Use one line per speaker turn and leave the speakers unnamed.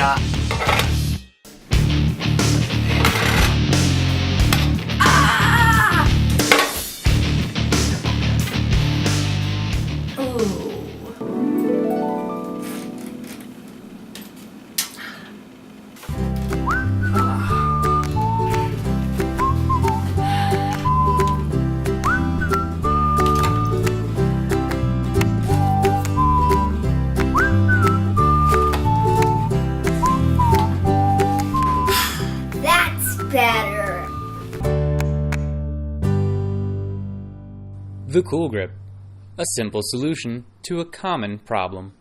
Yeah.
That's better.
The Cool Grip, a simple solution to a common problem.